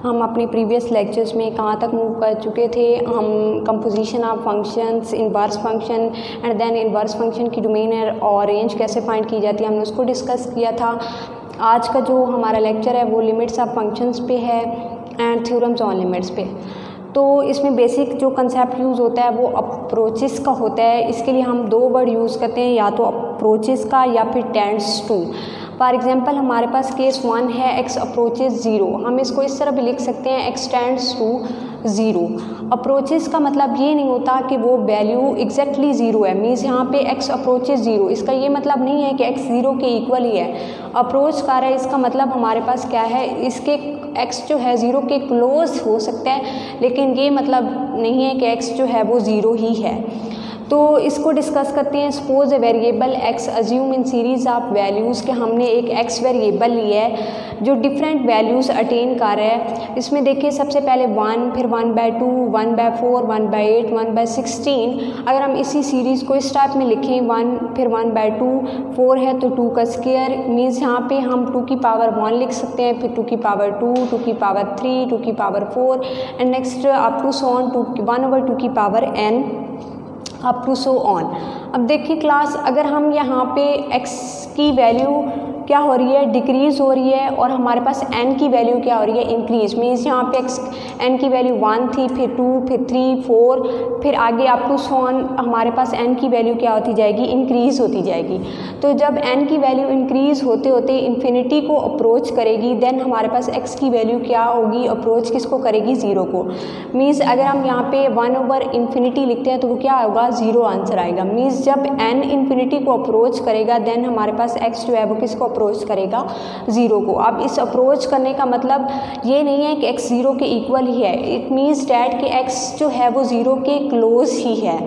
हम अपने previous lectures में कहाँ तक मूव कर चुके थे। हम composition of functions, inverse function and then inverse function की डोमेन और रेंज कैसे फाइंड की जाती है, हमने उसको डिस्कस किया था। आज का जो हमारा लेक्चर है वो लिमिट्स ऑफ फंक्शंस पे है एंड थ्योरम्स ऑन लिमिट्स पे। तो इसमें बेसिक जो कंसेप्ट यूज़ होता है वो अप्रोचेस का होता है। इसके लिए हम 2 वर्ड यूज़ करते हैं, या तो अप्रोचेस का या फिर टेंड्स टू। फॉर एग्जांपल हमारे पास केस 1 है x अप्रोचेस 0। हम इसको इस तरह भी लिख सकते हैं x टेंड्स टू 0। अप्रोचेस का मतलब ये नहीं होता कि वो वैल्यू एग्जैक्टली 0 है, मीन्स यहाँ पे x अप्रोचेस 0, इसका ये मतलब नहीं है कि x 0 के इक्वल ही है। अप्रोच कर रहा है, इसका मतलब हमारे पास क्या है, इसके x जो है 0 के क्लोज हो सकता है, लेकिन ये मतलब नहीं है कि x जो है वो 0 ही है। तो इसको डिस्कस करते हैं। Suppose a variable x assume in series of values के हमने एक x वेरिएबल लिया है जो डिफरेंट वैल्यूज़ अटेन कर रहा है। इसमें देखिए सबसे पहले 1, फिर 1/2, 1/4, 1/8, 1/16। अगर हम इसी सीरीज़ को इस टाइप में लिखें 1 फिर 1/2, 4 है तो 2 का स्क्वायर, मीन्स यहाँ पे हम 2 की पावर 1 लिख सकते हैं, फिर 2 की पावर 2, 2 की पावर 3, 2 की power 4 and next up to so on 1/2 की power n up to so on. अब देखिए क्लास, अगर हम यहाँ पे x की वैल्यू क्या हो रही है, डिक्रीज़ हो रही है, और हमारे पास n की वैल्यू क्या हो रही है, इंक्रीज। मीन्स यहाँ पे n की वैल्यू 1 थी, फिर 2, फिर 3, 4, फिर आगे अप टू सो ऑन हमारे पास n की वैल्यू क्या होती जाएगी, इंक्रीज़ होती जाएगी। तो जब n की वैल्यू इंक्रीज़ होते होते इन्फिनिटी को अप्रोच करेगी, देन हमारे पास x की वैल्यू क्या होगी, अप्रोच किसको करेगी, 0 को। मीन्स अगर हम यहाँ पे 1/∞ लिखते हैं तो वो क्या होगा, 0 आंसर आएगा। मीन्स जब n इन्फिनिटी को अप्रोच करेगा देन हमारे पास x जो है वो किसको अप्रोच करेगा, 0 को। अब इस अप्रोच करने का मतलब ये नहीं है कि x 0 के इक्वल ही है, इट मीन्स डैट कि x जो है वो 0 के क्लोज ही है।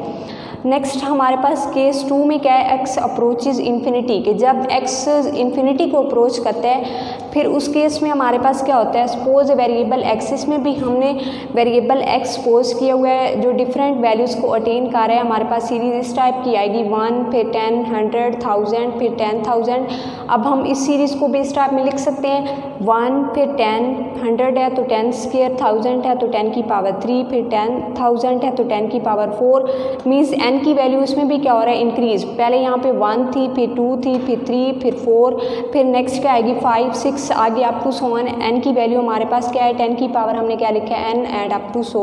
नेक्स्ट हमारे पास केस 2 में क्या है, x अप्रोचेज इन्फिनिटी के। जब x इन्फिनिटी को अप्रोच करता है फिर उस केस में हमारे पास क्या होता है, सपोज वेरिएबल x, इसमें भी हमने वेरिएबल x सपोज किया हुआ है जो डिफरेंट वैल्यूज़ को अटेन कर रहा है। हमारे पास सीरीज इस टाइप की आएगी 1 फिर 10, 100, 1000 फिर 10,000। अब हम इस सीरीज़ को भी इस टाइप में लिख सकते हैं 1 फिर 10, 100 है तो 10 स्क्वायर, 1000 है तो 10 की पावर 3, फिर 10,000 है तो 10 की पावर 4। मीन्स n की वैल्यू इसमें भी क्या हो रहा है, इंक्रीज। पहले यहाँ पे 1 थी, फिर 2 थी, फिर 3, फिर 4, फिर नेक्स्ट क्या आएगी 5, 6, आगे up to so on. n की वैल्यू हमारे पास क्या है, 10 की पावर हमने क्या लिखा है, n and up to so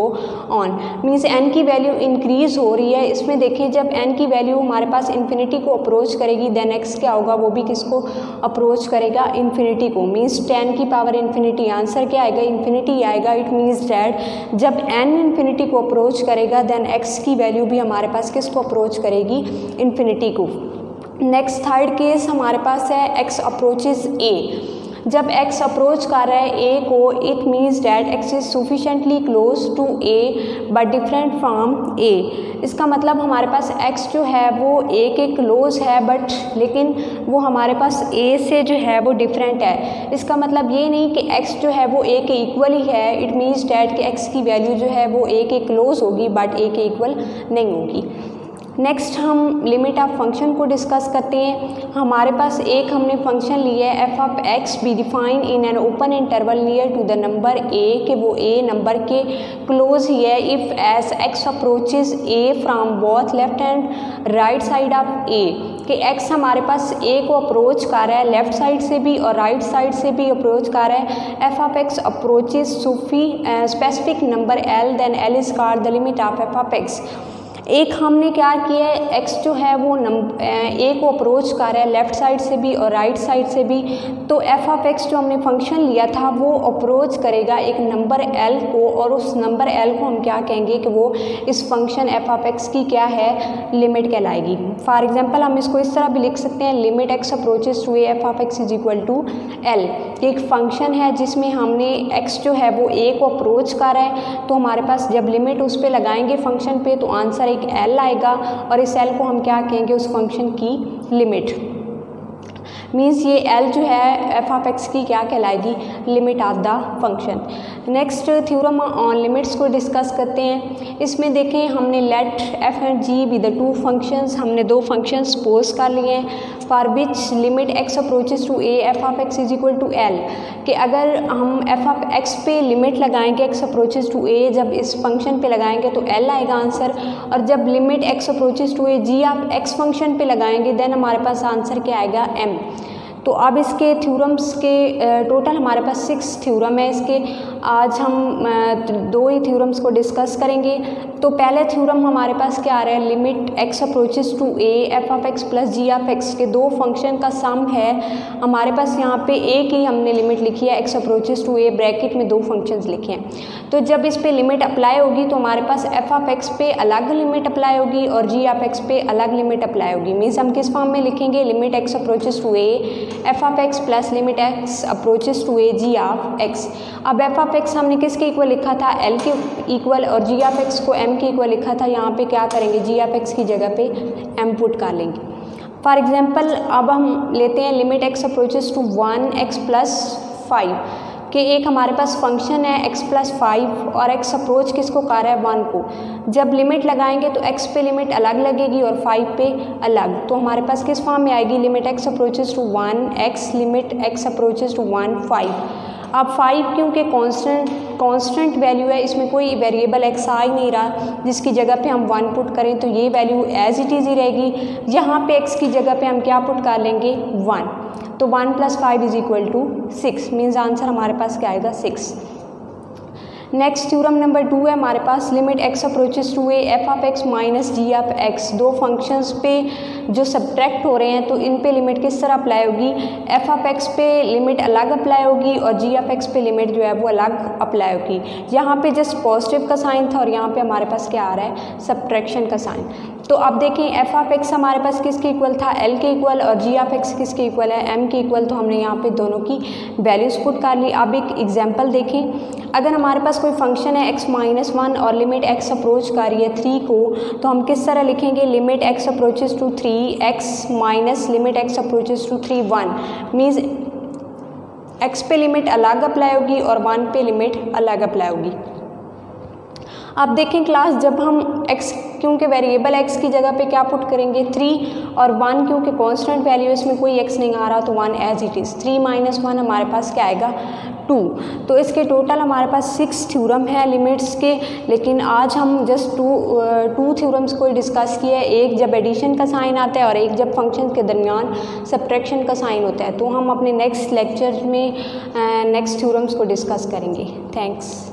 on. Means n की वैल्यू इंक्रीज हो रही है। इसमें देखिए जब n की वैल्यू हमारे पास इन्फिनिटी को अप्रोच करेगी देन x क्या होगा, वो भी किसको अप्रोच करेगा, इन्फिनिटी को। मीन्स 10 की पावर इन्फिनिटी, आंसर क्या आएगा, इन्फिनिटी आएगा। इट मीन्स डैट जब n इन्फिनिटी को अप्रोच करेगा देन x की वैल्यू भी हमारे पास किसको अप्रोच करेगी, इन्फिनिटी को। नेक्स्ट थर्ड केस हमारे पास है x अप्रोचेज a। जब x अप्रोच कर रहा है a को, it means that x is sufficiently close to a but different from a। इसका मतलब हमारे पास x जो है वो a के क्लोज है बट लेकिन वो हमारे पास a से जो है वो डिफरेंट है। इसका मतलब ये नहीं कि x जो है वो a के इक्वल ही है, इट मीन्स डैट कि x की वैल्यू जो है वो a के क्लोज होगी बट a के इक्वल नहीं होगी। नेक्स्ट हम लिमिट ऑफ फंक्शन को डिस्कस करते हैं। हमारे पास एक हमने फंक्शन लिया है f of x be define in an open interval near to the number a, के वो a नंबर के क्लोज ही है if as x approaches a from both left and right side of a, कि x हमारे पास a को approach कर रहा है लेफ्ट साइड से भी और राइट साइड से भी अप्रोच कर रहा है। f of x approaches specific number l then l is called the limit of f of x। एक हमने क्या किया है, x जो है वो a को अप्रोच कर रहा है लेफ़्ट साइड से भी और राइट साइड से भी, तो f ऑफ x जो हमने फंक्शन लिया था वो अप्रोच करेगा एक नंबर l को, और उस नंबर l को हम क्या कहेंगे कि वो इस फंक्शन f ऑफ x की क्या है, लिमिट कहलाएगी। फॉर एग्जांपल हम इसको इस तरह भी लिख सकते हैं, limit x approaches to a f of x is equal to l। एक फंक्शन है जिसमें हमने x जो है वो a को अप्रोच कर रहा है, तो हमारे पास जब लिमिट उस पर लगाएंगे फंक्शन पे तो आंसर l आएगा और इस l को हम क्या कहेंगे, उस फंक्शन की लिमिट। मीन्स ये एल जो है एफ ऑफ एक्स की क्या कहलाएगी, limit of the function. Next theorem on limits को डिस्कस करते हैं। इसमें देखें हमने let f and g be the two functions, हमने दो फंक्शंस सपोज कर लिए हैं for which limit x approaches to a f of x is equal to l, कि अगर हम एफ ऑफ एक्स पे लिमिट लगाएंगे एक्स अप्रोचेस टू ए, जब इस फंक्शन पे लगाएंगे तो एल आएगा आंसर, और जब limit x approaches to a g of x function पे लगाएंगे देन हमारे पास आंसर क्या आएगा, एम। तो अब इसके थ्योरम्स के टोटल हमारे पास 6 थ्योरम है इसके। आज हम 2 ही थ्योरम्स को डिस्कस करेंगे। तो पहले थ्योरम हमारे पास क्या आ रहा है, limit x approaches to a f of x plus g of x के दो फंक्शन का सम है हमारे पास। यहाँ पे एक ही हमने लिमिट लिखी है x approaches to a, bracket में दो फंक्शंस लिखे हैं। तो जब इस पे लिमिट अप्लाई होगी तो हमारे पास एफ ऑफ एक्स पे अलग लिमिट अप्लाई होगी और जी ऑफ एक्स पे अलग लिमिट अप्लाई होगी। मीन्स हम किस फॉर्म में लिखेंगे, limit x approaches to a f of x plus limit x approaches to a g of x. अब एफ ऑफ एक्स हमने किसके इक्वल लिखा था, एल के इक्वल, और जी ऑफ एक्स को एम के इक्वल लिखा था। यहाँ पे क्या करेंगे, जी ऑफ एक्स की जगह पे एम पुट कर लेंगे। फॉर एग्जांपल अब हम लेते हैं limit x approaches to 1 x plus 5 कि एक हमारे पास फंक्शन है x प्लस 5 और x अप्रोच किसको कर रहा है, 1 को। जब लिमिट लगाएंगे तो x पे लिमिट अलग लगेगी और 5 पे अलग। तो हमारे पास किस फॉर्म में आएगी, limit x approaches to 1 x limit x approaches to 1 5। अब 5 क्योंकि कांस्टेंट वैल्यू है, इसमें कोई वेरिएबल x आ ही नहीं रहा जिसकी जगह पे हम 1 पुट करें तो ये वैल्यू एज इट इज़ ही रहेगी। यहाँ पे x की जगह पे हम क्या पुट कर लेंगे, 1। तो 1 plus 5 is equal to 6, means answer हमारे पास क्या आएगा, 6। नेक्स्ट थ्योरम नंबर 2 है हमारे पास, limit x approaches to a f of x minus g of x. दो फंक्शंस पे जो सब्ट्रैक्ट हो रहे हैं तो इन पे लिमिट किस तरह अप्लाई होगी, एफ ऑफ एक्स पे लिमिट अलग अप्लाई होगी और जी ऑफ एक्स पे लिमिट जो है वो अलग अप्लाई होगी। यहाँ पे जस्ट पॉजिटिव का साइन था और यहाँ पे हमारे पास क्या आ रहा है, सब्ट्रैक्शन का साइन। तो अब देखें एफ ऑफ एक्स हमारे पास किसके इक्वल था, एल के इक्वल, और जी ऑफ एक्स किसके इक्वल है, एम के इक्वल। तो हमने यहाँ पे दोनों की वैल्यूज पुट कर ली। अब एक एग्जांपल देखें, अगर हमारे पास कोई फंक्शन है x माइनस 1 और लिमिट x अप्रोच कर रही है 3 को, तो हम किस तरह लिखेंगे, limit x approaches to 3 x minus limit x approaches to 3 1। Means x पे लिमिट अलग अप्लाई होगी और 1 पे लिमिट अलग अप्लाई होगी। अब देखें क्लास, जब हम x क्योंकि वेरिएबल x की जगह पे क्या पुट करेंगे, 3, और 1 क्योंकि कांस्टेंट वैल्यू इसमें कोई x नहीं आ रहा तो 1 एज इट इज़। 3 माइनस 1 हमारे पास क्या आएगा, 2। तो इसके टोटल हमारे पास 6 थ्योरम है लिमिट्स के, लेकिन आज हम जस्ट टू थ्योरम्स को डिस्कस किया है। एक जब एडिशन का साइन आता है और एक जब फंक्शन के दरमियान सब्ट्रैक्शन का साइन होता है। तो हम अपने नेक्स्ट लेक्चर में नेक्स्ट थ्योरम्स को डिस्कस करेंगे। थैंक्स।